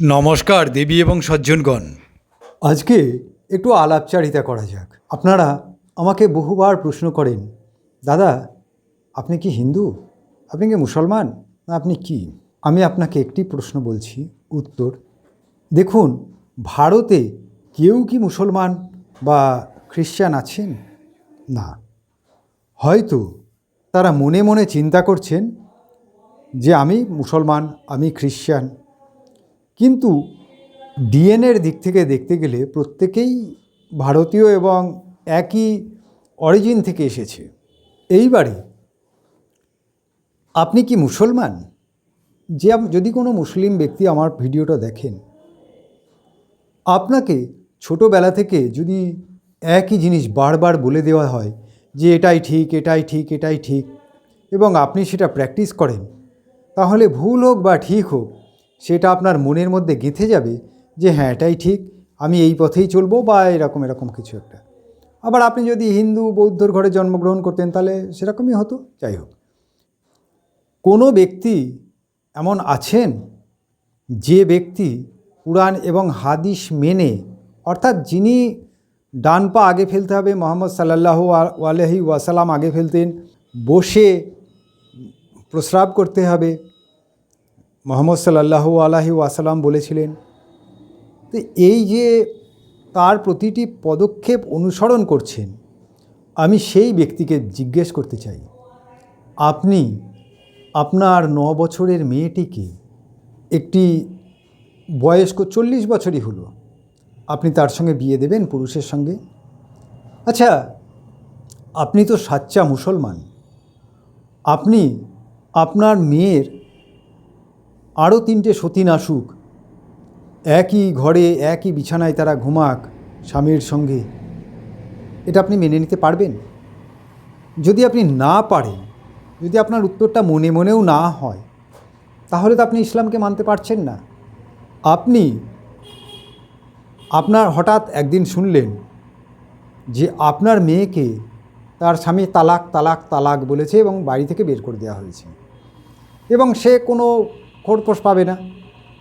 নমস্কার দেবী এবং সজ্জনগণ। আজকে একটু আলাপচারিতা করা যাক। আপনারা আমাকে বহুবার প্রশ্ন করেন, দাদা আপনি কি হিন্দু, আপনি কি মুসলমান, না আপনি কি? আমি আপনাকে একটি প্রশ্ন বলছি, উত্তর দেখুন, ভারতে কেউ কি মুসলমান বা খ্রিশ্চান আছেন? না। হয়তো তারা মনে মনে চিন্তা করছেন যে আমি মুসলমান, আমি খ্রিশ্চান, কিন্তু ডিএনএর দিক থেকে দেখতে গেলে প্রত্যেকেই ভারতীয় এবং একই অরিজিন থেকে এসেছে। এইবারে আপনি কি মুসলমান? যদি কোনো মুসলিম ব্যক্তি আমার ভিডিওটা দেখেন, আপনাকে ছোটোবেলা থেকে যদি একই জিনিস বারবার বলে দেওয়া হয় যে এটাই ঠিক, এটাই ঠিক, এটাই ঠিক, এবং আপনি সেটা প্র্যাকটিস করেন, তাহলে ভুল হোক বা ঠিক হোক সেটা আপনার মনের মধ্যে গেঁথে যাবে যে হ্যাঁ এটাই ঠিক, আমি এই পথেই চলবো, বা এরকম এরকম কিছু একটা। আবার আপনি যদি হিন্দু বৌদ্ধর ঘরে জন্মগ্রহণ করতেন তাহলে সেরকমই হতো। যাই হোক, কোনো ব্যক্তি এমন আছেন যে ব্যক্তি কুরআন এবং হাদিস মেনে, অর্থাৎ যিনি ডান পা আগে ফেলতে হবে, মুহাম্মদ সাল্লাল্লাহু আলাইহি ওয়াসাল্লাম আগে ফেলতেন, বসে প্রস্রাব করতে হবে, মুহাম্মদ সাল্লাল্লাহু আলাইহি ওয়াসাল্লাম বলেছিলেন। তো এই যে তার প্রতিটি পদক্ষেপ অনুসরণ করছেন, আমি সেই ব্যক্তিকে জিজ্ঞেস করতে চাই, আপনি আপনার 9 বছরের মেয়েটিকে, একটি বয়স্ক 40 বছরই হলো, আপনি তার সঙ্গে বিয়ে দেবেন, পুরুষের সঙ্গে? আচ্ছা, আপনি তো সাচ্চা মুসলমান, আপনি আপনার মেয়ের আরও 3টে সতীন আসুক, একই ঘরে একই বিছানায় তারা ঘুমাক স্বামীর সঙ্গে, এটা আপনি মেনে নিতে পারবেন? যদি আপনি না পারেন, যদি আপনার উত্তরটা মনে মনেও না হয়, তাহলে তো আপনি ইসলামকে মানতে পারছেন না। আপনি আপনার হঠাৎ একদিন শুনলেন যে আপনার মেয়েকে তার স্বামী তালাক তালাক তালাক বলেছে এবং বাড়ি থেকে বের করে দেওয়া হয়েছে, এবং সে কোনো খোরপোশ পাবে না।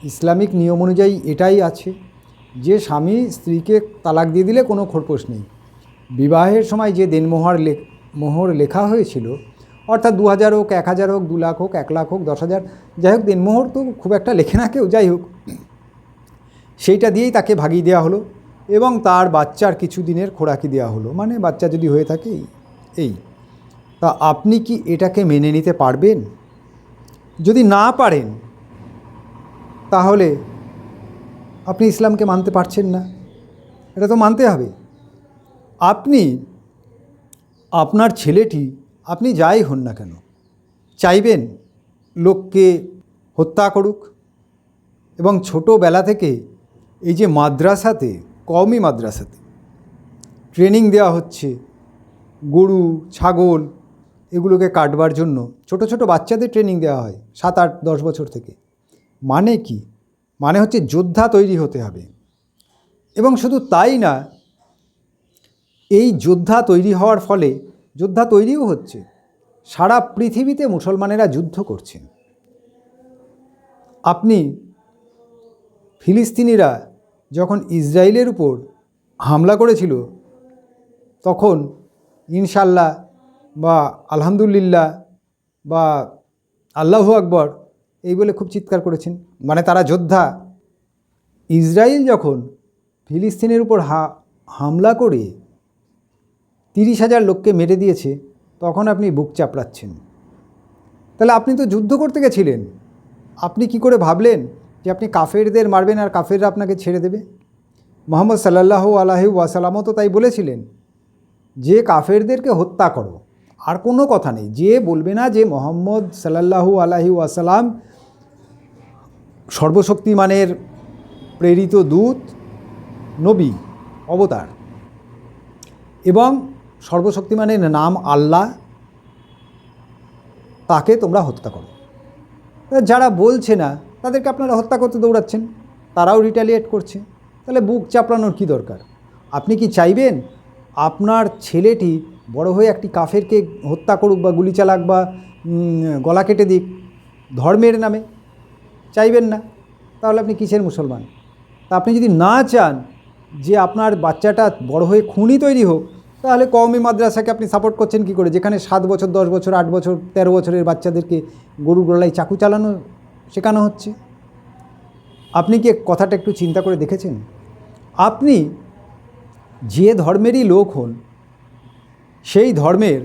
ইসলামিক নিয়ম অনুযায়ী এটাই আছে যে স্বামী স্ত্রীকে তালাক দিয়ে দিলে কোনো খোরপোশ নেই। বিবাহের সময় যে মোহর লেখা হয়েছিল, অর্থাৎ 2000 হোক, 1000 হোক, 2 লাখ হোক, 1 লাখ হোক, 10,000, যাই হোক, দেনমোহর তো খুব একটা লেখে না কেউ, যাই হোক, সেইটা দিয়েই তাকে ভাগিয়ে দেওয়া হলো এবং তার বাচ্চার কিছু দিনের খোরাকি দেওয়া হলো, মানে বাচ্চা যদি হয়ে থাকে এই। তা আপনি কি এটাকে মেনে নিতে পারবেন? যদি না পারেন, তাহলে আপনি ইসলামকে মানতে পারছেন না, এটা তো মানতে হবে। আপনি আপনার ছেলেটি, আপনি যাই হন না কেন, চাইবেন লোককে হত্যা করুক? এবং ছোটোবেলা থেকে এই যে মাদ্রাসাতে, কওমি মাদ্রাসাতে ট্রেনিং দেওয়া হচ্ছে, গরু ছাগল এগুলোকে কাটবার জন্য ছোট ছোট বাচ্চাদের ট্রেনিং দেওয়া হয় 7, 8, 10 বছর থেকে। মানে কি? মানে হচ্ছে যোদ্ধা তৈরি হতে হবে। এবং শুধু তাই না, এই যোদ্ধা তৈরি হওয়ার ফলে যোদ্ধা তৈরিও হচ্ছে, সারা পৃথিবীতে মুসলমানেরা যুদ্ধ করছেন। আপনি ফিলিস্তিনিরা যখন ইসরায়েলের উপর হামলা করেছিল, তখন ইনশাল্লাহ বা আলহামদুলিল্লাহ বা আল্লাহু আকবর এই বলে খুব চিৎকার করেছেন, মানে তারা যোদ্ধা। ইসরায়েল যখন ফিলিস্তিনের উপর হামলা করে 30,000 লোককে মেরে দিয়েছে, তখন আপনি বুক চাপড়াচ্ছেন। তাহলে আপনি তো যুদ্ধ করতে গেছিলেন, আপনি কি করে ভাবলেন যে আপনি কাফেরদের মারবেন আর কাফেররা আপনাকে ছেড়ে দেবে? মুহাম্মদ সাল্লাল্লাহু আলাইহি ওয়াসাল্লামও তো তাই বলেছিলেন যে কাফেরদেরকে হত্যা করো। আর কোনো কথা নেই, যে বলবে না যে মুহাম্মদ সাল্লাল্লাহু আলাইহি ওয়াসাল্লাম সর্বশক্তিমানের প্রেরিত দূত, নবী, অবতার, এবং সর্বশক্তিমানের নাম আল্লাহ, তাকে তোমরা হত্যা করো। যারা বলছে না তাদেরকে আপনারা হত্যা করতে দৌড়াচ্ছেন, তারাও রিটালিয়েট করছে। তাহলে বুক চাপড়ানোর কী দরকার? আপনি কি চাইবেন আপনার ছেলেটি বড় হয়ে একটি কাফেরকে হত্যা করুক বা গুলি চালাক বা গলা কেটে দিক ধর্মের নামে? চাইবেন না। তাহলে আপনি কিসের মুসলমান? তা আপনি যদি না চান যে আপনার বাচ্চাটা বড় হয়ে খুনি তৈরি হোক, তাহলে কওমি মাদ্রাসাকে আপনি সাপোর্ট করছেন কী করে, যেখানে 7 বছর 10 বছর 8 বছর 13 বছরের বাচ্চাদেরকে গরুর গলায় চাকু চালানো শেখানো হচ্ছে। আপনি কি কথাটা একটু চিন্তা করে দেখেছেন? আপনি যে ধর্মেরই লোক হন, সেই ধর্মের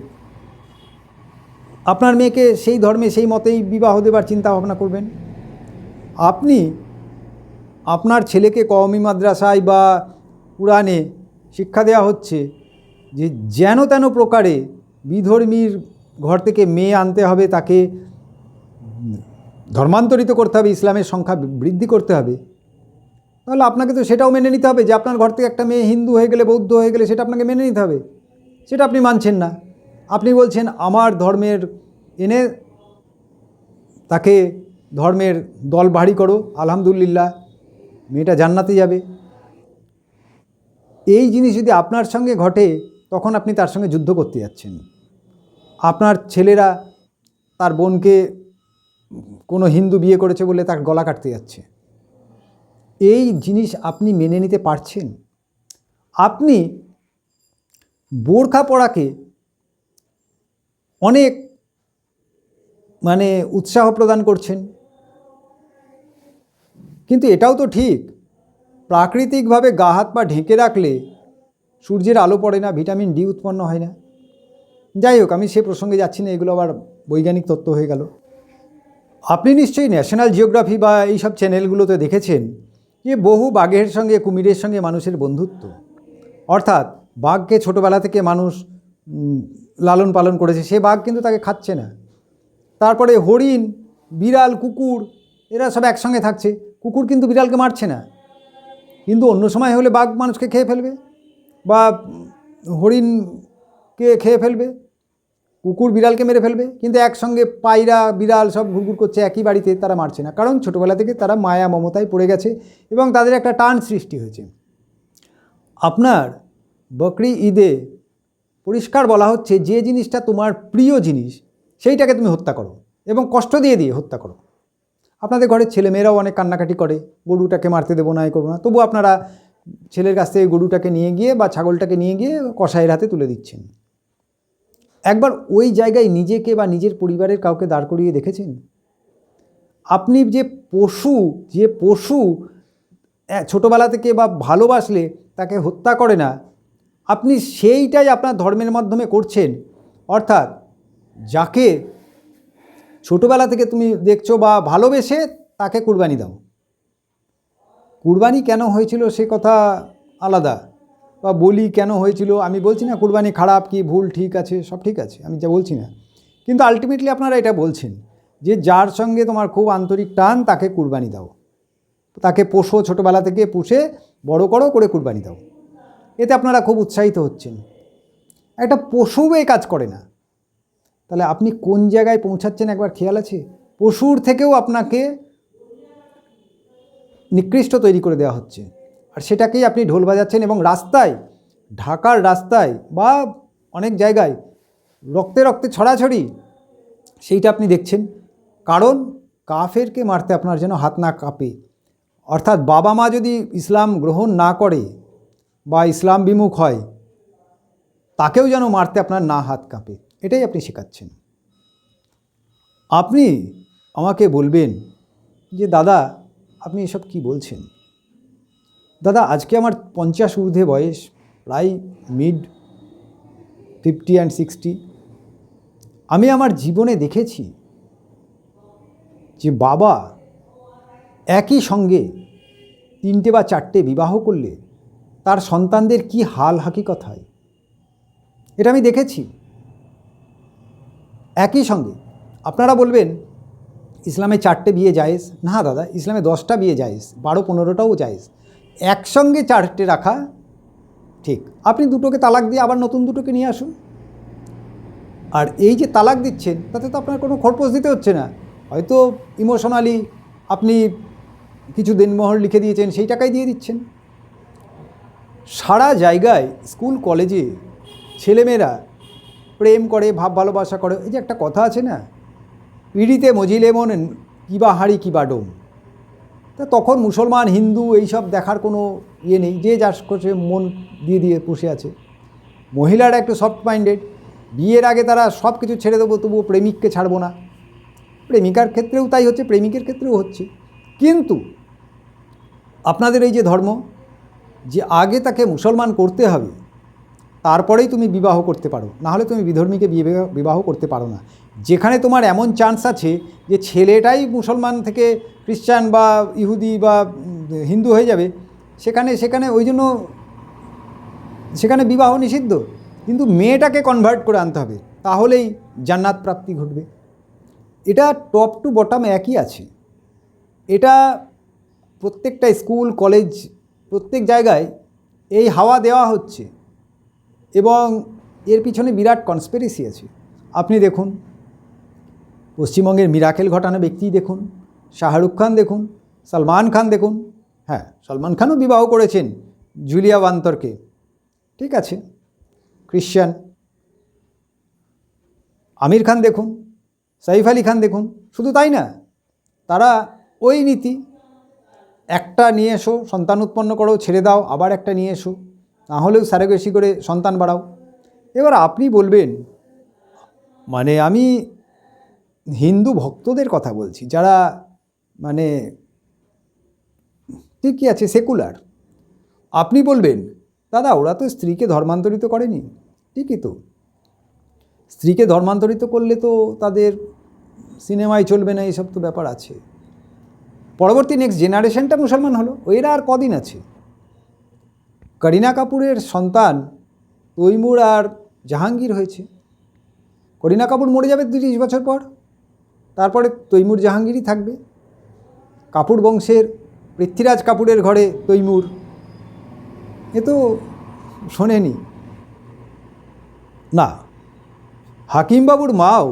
আপনার মেয়েকে সেই ধর্মে সেই মতেই বিবাহ দেবার চিন্তা ভাবনা করবেন। আপনি আপনার ছেলেকে কওমি মাদ্রাসায় বা কুরআনে শিক্ষা দেওয়া হচ্ছে যে যেন তেন প্রকারে বিধর্মীর ঘর থেকে মেয়ে আনতে হবে, তাকে ধর্মান্তরিত করতে হবে, ইসলামের সংখ্যা বৃদ্ধি করতে হবে, তাহলে আপনাকে তো সেটাও মেনে নিতে হবে যে আপনার ঘর থেকে একটা মেয়ে হিন্দু হয়ে গেলে, বৌদ্ধ হয়ে গেলে সেটা আপনাকে মেনে নিতে হবে। সেটা আপনি মানছেন না। আপনি বলছেন আমার ধর্মের এনে তাকে ধর্মের দল ভারী করো, আলহামদুলিল্লাহ মেয়েটা জান্নাতে যাবে। এই জিনিস যদি আপনার সঙ্গে ঘটে, তখন আপনি তার সঙ্গে যুদ্ধ করতে যাচ্ছেন। আপনার ছেলেরা তার বোনকে কোনো হিন্দু বিয়ে করেছে বলে তার গলা কাটতে যাচ্ছে। এই জিনিস আপনি মেনে নিতে পারছেন? আপনি বোরখা পরাকে অনেক উৎসাহ প্রদান করছেন, কিন্তু এটাও তো ঠিক, প্রাকৃতিকভাবে গা হাত পা ঢেকে রাখলে সূর্যের আলো পড়ে না, ভিটামিন ডি উৎপন্ন হয় না। যাই হোক, আমি সে প্রসঙ্গে যাচ্ছি না, এগুলো আবার বৈজ্ঞানিক তত্ত্ব হয়ে গেল। আপনি নিশ্চয়ই ন্যাশনাল জিওগ্রাফি বা এইসব চ্যানেলগুলোতে দেখেছেন যে বহু বাঘের সঙ্গে কুমিরের সঙ্গে মানুষের বন্ধুত্ব, অর্থাৎ বাঘকে ছোটোবেলা থেকে মানুষ লালন পালন করেছে, সে বাঘ কিন্তু তাকে খাচ্ছে না। তারপরে হরিণ, বিড়াল, কুকুর এরা সব একসঙ্গে থাকছে, কুকুর কিন্তু বিড়ালকে মারছে না, কিন্তু অন্য সময় হলে বাঘ মানুষকে খেয়ে ফেলবে বা হরিণকে খেয়ে ফেলবে, কুকুর বিড়ালকে মেরে ফেলবে, কিন্তু একসঙ্গে পায়রা বিড়াল সব ঘুরঘুর করছে একই বাড়িতে, তারা মারছে না, কারণ ছোটোবেলা থেকে তারা মায়া মমতায় পড়ে গেছে এবং তাদের একটা টান সৃষ্টি হয়েছে। আপনার বকরি ঈদে পরিষ্কার বলা হচ্ছে যে জিনিসটা তোমার প্রিয় জিনিস সেইটাকে তুমি হত্যা করো এবং কষ্ট দিয়ে দিয়ে হত্যা করো। আপনাদের ঘরের ছেলেমেয়েরাও অনেক কান্নাকাটি করে, গরুটাকে মারতে দেবো না, এ করবো না, তবু আপনারা ছেলের কাছ থেকে গরুটাকে নিয়ে গিয়ে বা ছাগলটাকে নিয়ে গিয়ে কসাইয়ের হাতে তুলে দিচ্ছেন। একবার ওই জায়গায় নিজেকে বা নিজের পরিবারের কাউকে দাঁড় করিয়ে দেখেছেন? আপনি যে পশু ছোটোবেলা থেকে বা ভালোবাসলে তাকে হত্যা করে না, আপনি সেইটাই আপনার ধর্মের মাধ্যমে করছেন। অর্থাৎ যাকে ছোটোবেলা থেকে তুমি দেখছো বা ভালোবেসে তাকে কুরবানি দাও। কুরবানি কেন হয়েছিল সে কথা আলাদা, বা বলি কেন হয়েছিল, আমি বলছি না কুরবানি খারাপ কি ভুল, ঠিক আছে, সব ঠিক আছে, আমি যা বলছি না, কিন্তু আলটিমেটলি আপনারা এটা বলছেন যে যার সঙ্গে তোমার খুব আন্তরিক টান তাকে কুরবানি দাও, তাকে পোষো, ছোটোবেলা থেকে পুষে বড় করে কুরবানি দাও। এতে আপনারা খুব উৎসাহিত হচ্ছেন। একটা পশু এই কাজ করে না, তাহলে আপনি কোন জায়গায় পৌঁছাচ্ছেন একবার খেয়াল আছে? পশুর থেকেও আপনাকে নিকৃষ্ট তৈরি করে দেওয়া হচ্ছে, আর সেটাকেই আপনি ঢোল বাজাচ্ছেন এবং রাস্তায়, ঢাকার রাস্তায় বা অনেক জায়গায় রক্তে রক্তে ছড়াছড়ি, সেইটা আপনি দেখছেন। কারণ কাফেরকে মারতে আপনার যেন হাত না কাঁপে। অর্থাৎ বাবা মা যদি ইসলাম গ্রহণ না করে বা ইসলাম বিমুখ হয়, তাকেও যেন মারতে আপনার না হাত কাঁপে, এটাই আপনি শেখাচ্ছেন। আপনি আমাকে বলবেন যে দাদা আপনি এসব কি বলছেন? দাদা আজকে আমার 50 ঊর্ধ্বে বয়স, প্রায় মিড 50 and 60। আমি আমার জীবনে দেখেছি যে বাবা একই সঙ্গে 3টে বা 4টে বিবাহ করলে তার সন্তানদের কি হাল হাকিকত হয়, এটা আমি দেখেছি একই সঙ্গে। আপনারা বলবেন ইসলামে 4টে বিয়ে জায়েজ, না দাদা ইসলামে 10টা বিয়ে জায়েজ, 12-15টাও জায়েজ, একসঙ্গে 4টে রাখা ঠিক। আপনি দুটোকে তালাক দিয়ে আবার নতুন দুটোকে নিয়ে আসুন। আর এই যে তালাক দিচ্ছেন তাতে তো আপনার কোনো খরপোশ দিতে হচ্ছে না, হয়তো ইমোশনালি আপনি কিছু দেনমোহর লিখে দিয়েছেন, সেই টাকাই দিয়ে দিচ্ছেন। সারা জায়গায় স্কুল কলেজে ছেলেমেয়েরা প্রেম করে, ভাব ভালোবাসা করে। এই যে একটা কথা আছে না, পিড়িতে মজিলে মন কিবা হাঁড়ি কিবা ডোম, তা তখন মুসলমান হিন্দু এইসব দেখার কোনো ইয়ে নেই, যে যার করছে মন দিয়ে দিয়ে বসে আছে। মহিলারা একটু সফট মাইন্ডেড, বিয়ের আগে তারা সব কিছু ছেড়ে দেবো, তবুও প্রেমিককে ছাড়বো না। প্রেমিকার ক্ষেত্রেও তাই হচ্ছে, প্রেমিকের ক্ষেত্রেও হচ্ছে। কিন্তু আপনাদের এই যে ধর্ম, যে আগে তাকে মুসলমান করতে হবে, তারপরেই তুমি বিবাহ করতে পারো, নাহলে তুমি বিধর্মীকে বিবাহ করতে পারো না। যেখানে তোমার এমন চান্স আছে যে ছেলেটাই মুসলমান থেকে খ্রিস্টান বা ইহুদি বা হিন্দু হয়ে যাবে, সেখানে ওই জন্য সেখানে বিবাহ নিষিদ্ধ। কিন্তু মেয়েটাকে কনভার্ট করে আনতে হবে, তাহলেই জান্নাত প্রাপ্তি ঘটবে। এটা টপ টু বটম একই আছে। এটা প্রত্যেকটা স্কুল কলেজ প্রত্যেক জায়গায় এই হাওয়া দেওয়া হচ্ছে, এবং এর পিছনে বিরাট কনস্পিরেসি আছে। আপনি দেখুন, পশ্চিমবঙ্গের মিরাকেল ঘটানো ব্যক্তি দেখুন, শাহরুখ খান দেখুন, সলমান খান দেখুন। হ্যাঁ, সলমান খানও বিবাহ করেছেন জুলিয়া বান্তরকে, ঠিক আছে, খ্রিশ্চান। আমির খান দেখুন, সাইফ আলী খান দেখুন। শুধু তাই না, তারা ওই নীতি, একটা নিয়ে এসো, সন্তান উৎপন্ন করো, ছেড়ে দাও, আবার একটা নিয়ে এসো, না হলেও সারেগেসি করে সন্তান বাড়াও। এবার আপনি বলবেন, মানে আমি হিন্দু ভক্তদের কথা বলছি, যারা মানে ঠিকই আছে, সেকুলার। আপনি বলবেন, দাদা ওরা তো স্ত্রীকে ধর্মান্তরিত করেনি। ঠিকই তো, স্ত্রীকে ধর্মান্তরিত করলে তো তাদের সিনেমায় চলবে না, এইসব তো ব্যাপার আছে। পরবর্তী নেক্সট জেনারেশনটা মুসলমান হলো, এরা আর কদিন আছে? করিনা কাপুরের সন্তান তৈমুর আর জাহাঙ্গীর হয়েছে। করিনা কাপুর মরে যাবে 30 বছর পর, তারপরে তৈমুর জাহাঙ্গীরই থাকবে। কাপুর বংশের পৃথ্বীরাজ কাপুরের ঘরে তৈমুর, এ তো শোনেনি না। হাকিমবাবুর মাও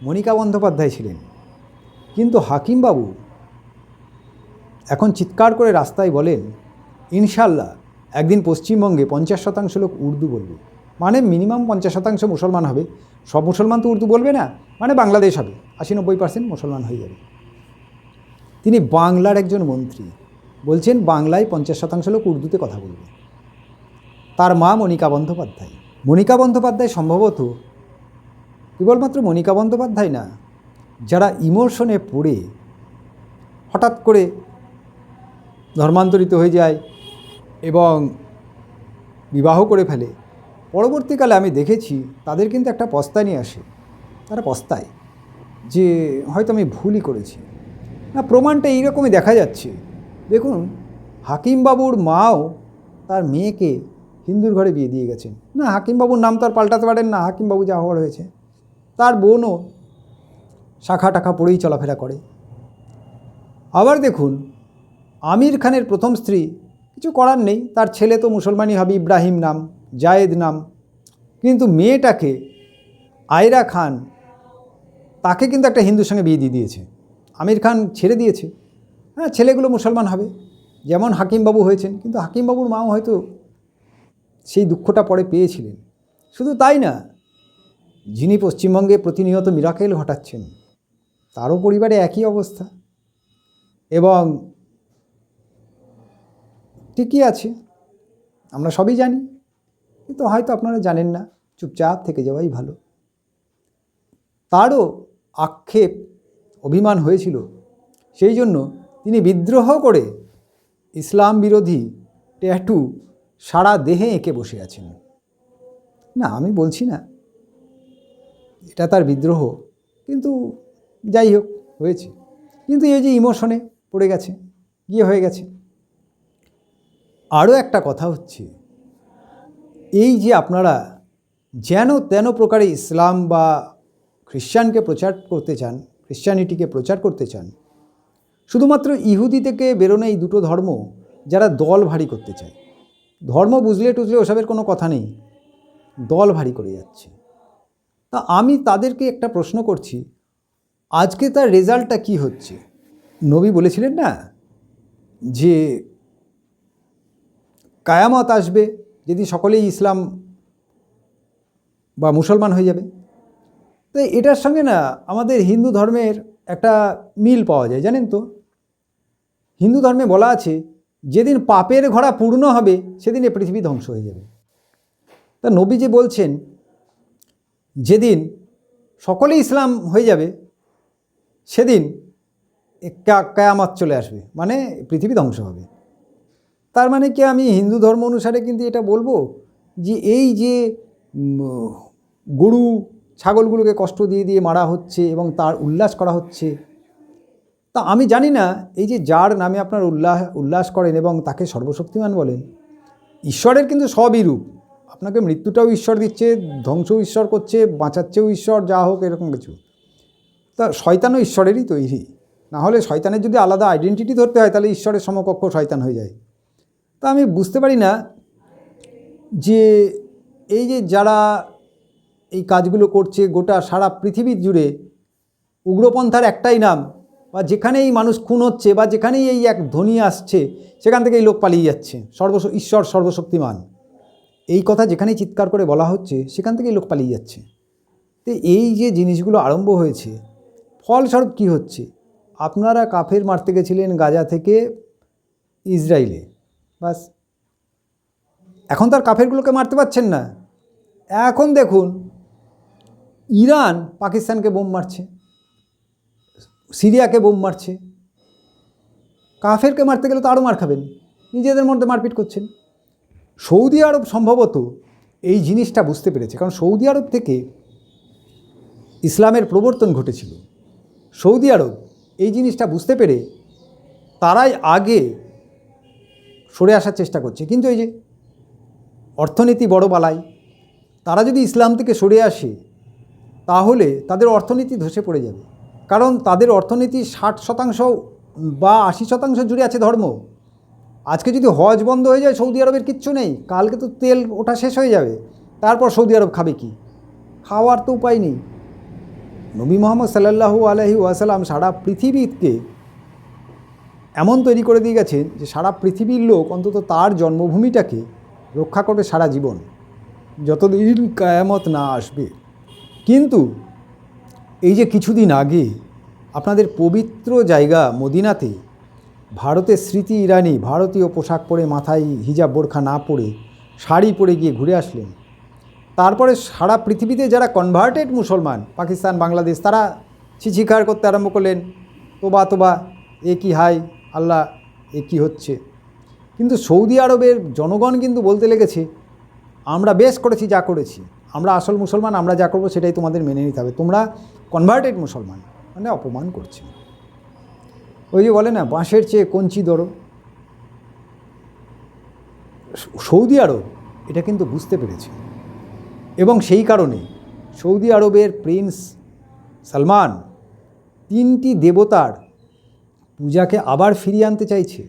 মনিকা বন্দ্যোপাধ্যায় ছিলেন, কিন্তু হাকিমবাবু এখন চিৎকার করে রাস্তায় বলেন, ইনশাল্লাহ একদিন পশ্চিমবঙ্গে 50% লোক উর্দু বলবে, মানে মিনিমাম 50% মুসলমান হবে। সব মুসলমান তো উর্দু বলবে না, মানে বাংলাদেশ হবে, 80-90% মুসলমান হয়ে যাবে। তিনি বাংলার একজন মন্ত্রী, বলছেন বাংলায় 50% লোক উর্দুতে কথা বলবে। তার মা মনিকা বন্দ্যোপাধ্যায়। মনিকা বন্দ্যোপাধ্যায় সম্ভবত, কেবলমাত্র মনিকা বন্দ্যোপাধ্যায় না, যারা ইমোশনে পড়ে হঠাৎ করে ধর্মান্তরিত হয়ে যায় এবং বিবাহ করে ফেলে, পরবর্তীকালে আমি দেখেছি তাদের কিন্তু একটা পস্তানি আসে। তারা পস্তায় যে হয়তো আমি ভুলই করেছি। না, প্রমাণটা এইরকমই দেখা যাচ্ছে। দেখুন, হাকিমবাবুর মাও তার মেয়েকে হিন্দুর ঘরে বিয়ে দিয়ে গেছেন। না, হাকিমবাবুর নাম তো আর পাল্টাতে পারেন না, হাকিমবাবু যা হওয়ার হয়েছে। তার বোনও শাখা টাখা পড়েই চলাফেরা করে। আবার দেখুন, আমির খানের প্রথম স্ত্রী, কিছু করার নেই, তার ছেলে তো মুসলমানই হবে, ইব্রাহিম নাম, জায়েদ নাম, কিন্তু মেয়েটাকে আয়রা খান, তাকে কিন্তু একটা হিন্দুর সঙ্গে বিয়ে দিয়ে দিয়েছে। আমির খান ছেড়ে দিয়েছে, হ্যাঁ ছেলেগুলো মুসলমান হবে, যেমন হাকিমবাবু হয়েছেন। কিন্তু হাকিমবাবুর মাও হয়তো সেই দুঃখটা পরে পেয়েছিলেন। শুধু তাই না, যিনি পশ্চিমবঙ্গে প্রতিনিয়ত মিরাকেল ঘটাচ্ছেন, তারও পরিবারে একই অবস্থা, এবং ঠিকই আছে, আমরা সবই জানি, কিন্তু হয়তো আপনারা জানেন না, চুপচাপ থেকে যাওয়াই ভালো। তারও আক্ষেপ, অভিমান হয়েছিল, সেই জন্য তিনি বিদ্রোহ করে ইসলাম বিরোধী ট্যাটু সারা দেহে এঁকে বসে আছেন। না, আমি বলছি না এটা তার বিদ্রোহ, কিন্তু যাই হোক হয়েছে। কিন্তু এই যে ইমোশনে পড়ে গেছে, গিয়ে হয়ে গেছে। আরও একটা কথা হচ্ছে, এই যে আপনারা যেন তেন প্রকারে ইসলাম বা খ্রিশ্চানকে প্রচার করতে চান, খ্রিশ্চানিটিকে প্রচার করতে চান, শুধুমাত্র ইহুদি থেকে বেরোনো এই দুটো ধর্ম যারা দল ভারী করতে চায়, ধর্ম বুঝলে টুঝলে ওসবের কোনো কথা নেই, দল ভারী করে যাচ্ছে। তা আমি তাদেরকে একটা প্রশ্ন করছি, আজকে তার রেজাল্টটা কি হচ্ছে? নবী বলেছিলেন না যে কায়ামত আসবে যদি সকলেই ইসলাম বা মুসলমান হয়ে যাবে। তো এটার সঙ্গে না আমাদের হিন্দু ধর্মের একটা মিল পাওয়া যায়, জানেন তো। হিন্দু ধর্মে বলা আছে যেদিন পাপের ঘোড়া পূর্ণ হবে সেদিন এ পৃথিবী ধ্বংস হয়ে যাবে। তা নবীজি বলছেন যেদিন সকলে ইসলাম হয়ে যাবে সেদিন কিয়ামত চলে আসবে, মানে পৃথিবী ধ্বংস হবে। তার মানে কি আমি হিন্দু ধর্ম অনুসারে কিন্তু এটা বলবো যে এই যে গরু ছাগলগুলোকে কষ্ট দিয়ে দিয়ে মারা হচ্ছে এবং তার উল্লাস করা হচ্ছে, তা আমি জানি না এই যে যার নামে আপনার উল্লাস করেন এবং তাকে সর্বশক্তিমান বলেন, ঈশ্বরের কিন্তু সবই রূপ। আপনাকে মৃত্যুটাও ঈশ্বর দিচ্ছে, ধ্বংসও ঈশ্বর করছে, বাঁচাচ্ছেও ঈশ্বর, যা হোক এরকম কিছু। তা শয়তানও ঈশ্বরেরই তৈরি, না হলে শয়তানের যদি আলাদা আইডেন্টিটি ধরতে হয় তাহলে ঈশ্বরের সমকক্ষ শয়তান হয়ে যায়। তা আমি বুঝতে পারি না যে এই যে যারা এই কাজগুলো করছে গোটা সারা পৃথিবী জুড়ে, উগ্রপন্থার একটাই নাম, বা যেখানেই মানুষ খুন হচ্ছে বা যেখানেই এই এক ধ্বনি আসছে সেখান থেকে এই লোক পালিয়ে যাচ্ছে, ঈশ্বর সর্বশক্তিমান এই কথা যেখানেই চিৎকার করে বলা হচ্ছে সেখান থেকেই লোক পালিয়ে যাচ্ছে। তো এই যে জিনিসগুলো আরম্ভ হয়েছে, ফলস্বরূপ কী হচ্ছে? আপনারা কাফের মারতে গেছিলেন গাজা থেকে ইসরায়েলে, বাস এখন তার কাফেরগুলোকে মারতে পারছেন না। এখন দেখুন ইরান পাকিস্তানকে বোম মারছে, সিরিয়াকে বোম মারছে। কাফেরকে মারতে গেলে তো আরও মার খাবেন, নিজেদের মধ্যে মারপিট করছেন। সৌদি আরব সম্ভবত এই জিনিসটা বুঝতে পেরেছে, কারণ সৌদি আরব থেকে ইসলামের প্রবর্তন ঘটেছিল। সৌদি আরব এই জিনিসটা বুঝতে পেরে তারাই আগে সরে আসার চেষ্টা করছে, কিন্তু এই যে অর্থনীতি বড় বালাই, তারা যদি ইসলাম থেকে সরে আসে তাহলে তাদের অর্থনীতি ধসে পড়ে যাবে। কারণ তাদের অর্থনীতি 60% বা 80% জুড়ে আছে ধর্ম। আজকে যদি হজ বন্ধ হয়ে যায় সৌদি আরবের কিচ্ছু নেই, কালকে তো তেল ওঠা শেষ হয়ে যাবে, তারপর সৌদি আরব খাবে কি? খাওয়ার তো উপায় নেই। নবী মুহাম্মদ সাল্লাল্লাহু আলাইহি ওয়াসাল্লাম সারা পৃথিবীকে এমন তৈরি করে দিয়ে গেছেন যে সারা পৃথিবীর লোক অন্তত তার জন্মভূমিটাকে রক্ষা করবে সারা জীবন, যতদিন কিয়ামত না আসবে। কিন্তু এই যে কিছুদিন আগে আপনাদের পবিত্র জায়গা মদিনাতে ভারতের স্মৃতি ইরানি ভারতীয় পোশাক পরে, মাথায় হিজাব বোরখা না পরে শাড়ি পরে গিয়ে ঘুরে আসলেন। তারপরে সারা পৃথিবীতে যারা কনভার্টেড মুসলমান, পাকিস্তান, বাংলাদেশ, তারা ছিছিখার করতে আরম্ভ করলেন, তোবা তোবা, এ কি হাই আল্লাহ, এ কী হচ্ছে। কিন্তু সৌদি আরবের জনগণ কিন্তু বলতে লেগেছে, আমরা বেশ করেছি যা করেছি, আমরা আসল মুসলমান, আমরা যা করবো সেটাই তোমাদের মেনে নিতে হবে, তোমরা কনভার্টেড মুসলমান, মানে অপমান করছে। ওই যে বলে না, বাঁশের চেয়ে কঞ্চি দরো। সৌদি আরব এটা কিন্তু বুঝতে পেরেছে এবং সেই কারণে সৌদি আরবের প্রিন্স সালমান 3টি দেবতার পূজাকে আবার ফিরিয়ে আনতে চাইছে,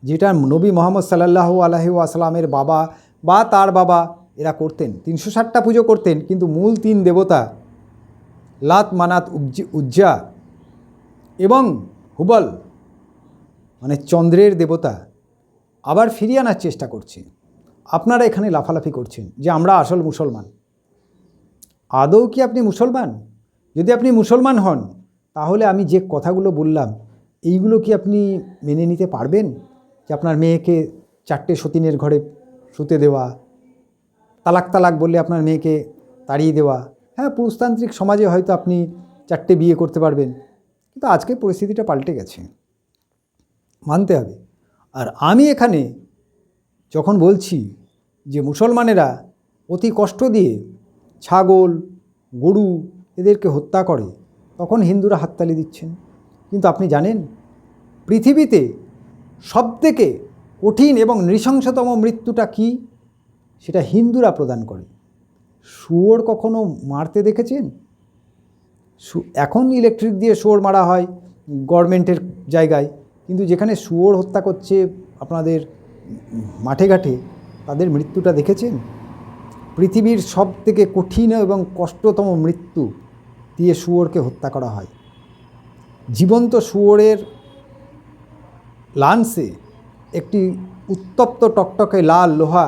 যেটা নবী মুহাম্মদ সাল্লাল্লাহু আলাইহি ওয়াসাল্লামের বাবা বা তার বাবা এরা করতেন। 360টা পুজো করতেন, কিন্তু মূল 3 দেবতা লাত, মানাত, উজ্জা এবং হুবল, মানে চন্দ্রের দেবতা, আবার ফিরিয়ে আনার চেষ্টা করছে। আপনারা এখানে লাফালাফি করছেন যে আমরা আসল মুসলমান। আদৌ কি আপনি মুসলমান? যদি আপনি মুসলমান হন তাহলে আমি যে কথাগুলো বললাম এইগুলো কি আপনি মেনে নিতে পারবেন? যে আপনার মেয়েকে 4টে সতীনের ঘরে শুতে দেওয়া, তালাক বললে আপনার মেয়েকে তাড়িয়ে দেওয়া। হ্যাঁ, পুরুষতান্ত্রিক সমাজে হয়তো আপনি 4টে বিয়ে করতে পারবেন, কিন্তু আজকে পরিস্থিতিটা পাল্টে গেছে, মানতে হবে। আর আমি এখানে যখন বলছি যে মুসলমানেরা অতি কষ্ট দিয়ে ছাগল, গরু এদেরকে হত্যা করে, তখন হিন্দুরা হাততালি দিচ্ছেন। কিন্তু আপনি জানেন পৃথিবীতে সবথেকে কঠিন এবং নৃশংসতম মৃত্যুটা কি? সেটা হিন্দুরা প্রদান করে। শুয়োর কখনো মারতে দেখেছেন? এখন ইলেকট্রিক দিয়ে শুয়োর মারা হয় গভর্নমেন্টের জায়গায়, কিন্তু যেখানে শুয়োর হত্যা করছে আপনাদের মাঠে ঘাটে, তাদের মৃত্যুটা দেখেছেন? পৃথিবীর সবথেকে কঠিন এবং কষ্টতম মৃত্যু দিয়ে শুয়োরকে হত্যা করা হয়। জীবন্ত শুয়োরের লাঞ্চে একটি উত্তপ্ত টকটকে লাল লোহা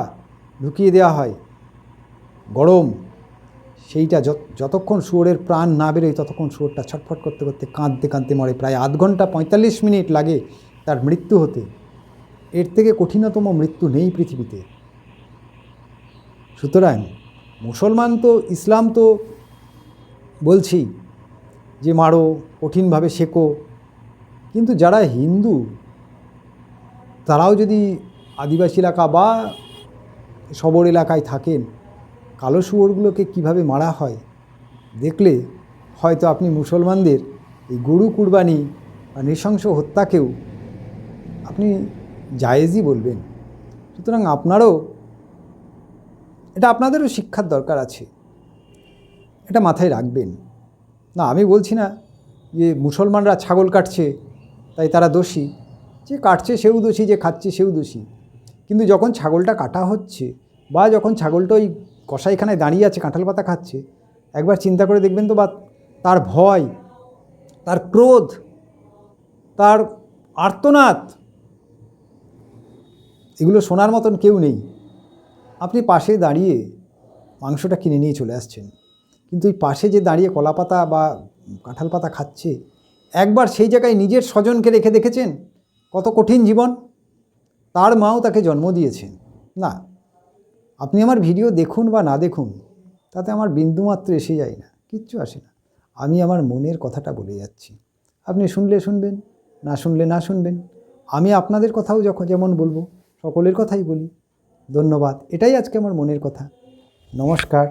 ঢুকিয়ে দেওয়া হয়, গরম, সেইটা যতক্ষণ শুয়োরের প্রাণ না বেরোয় ততক্ষণ শুয়োরটা ছটফট করতে করতে কাঁদতে কাঁদতে মরে। প্রায় আধ ঘন্টা 45 মিনিট লাগে তার মৃত্যু হতে, এর থেকে কঠিনতম মৃত্যু নেই পৃথিবীতে। সুতরাং মুসলমান তো, ইসলাম তো বলছি যে মারো, কঠিনভাবে শেখো, কিন্তু যারা হিন্দু তারাও যদি আদিবাসী এলাকা বা শবর এলাকায় থাকেন, কালো শুয়োরগুলোকে কীভাবে মারা হয় দেখলে হয়তো আপনি মুসলমানদের এই গরু কুরবানি বা নৃশংস হত্যাকেও আপনি জায়েজই বলবেন। সুতরাং এটা আপনাদেরও শিক্ষার দরকার আছে, এটা মাথায় রাখবেন। না, আমি বলছি না যে মুসলমানরা ছাগল কাটছে তাই তারা দোষী, যে কাটছে সেও দোষী, যে খাচ্ছে সেও দোষী। কিন্তু যখন ছাগলটা কাটা হচ্ছে বা যখন ছাগলটা ওই কসাইখানায় দাঁড়িয়ে আছে কাঁঠাল পাতা খাচ্ছে, একবার চিন্তা করে দেখবেন তো, বা তার ভয়, তার ক্রোধ, তার আর্তনাদ, এগুলো শোনার মতন কেউ নেই। আপনি পাশে দাঁড়িয়ে মাংসটা কিনে নিয়ে চলে আসছেন, কিন্তু এই পাশে যে দাঁড়িয়ে কলা পাতা বা কাঁঠাল পাতা খাচ্ছে, একবার সেই জায়গায় নিজের স্বজনকে রেখে দেখেছেন কত কঠিন জীবন? তার মাও তাকে জন্ম দিয়েছেন। না, আপনি আমার ভিডিও দেখুন বা না দেখুন, তাতে আমার বিন্দুমাত্র এসে যায় না, কিচ্ছু আসে না। আমি আমার মনের কথাটা বলে যাচ্ছি, আপনি শুনলে শুনবেন, না শুনলে না শুনবেন। আমি আপনাদের কথাও যেমন বলবো, সকলের কথাই বলি। ধন্যবাদ, এটাই আজকে আমার মনের কথা। নমস্কার।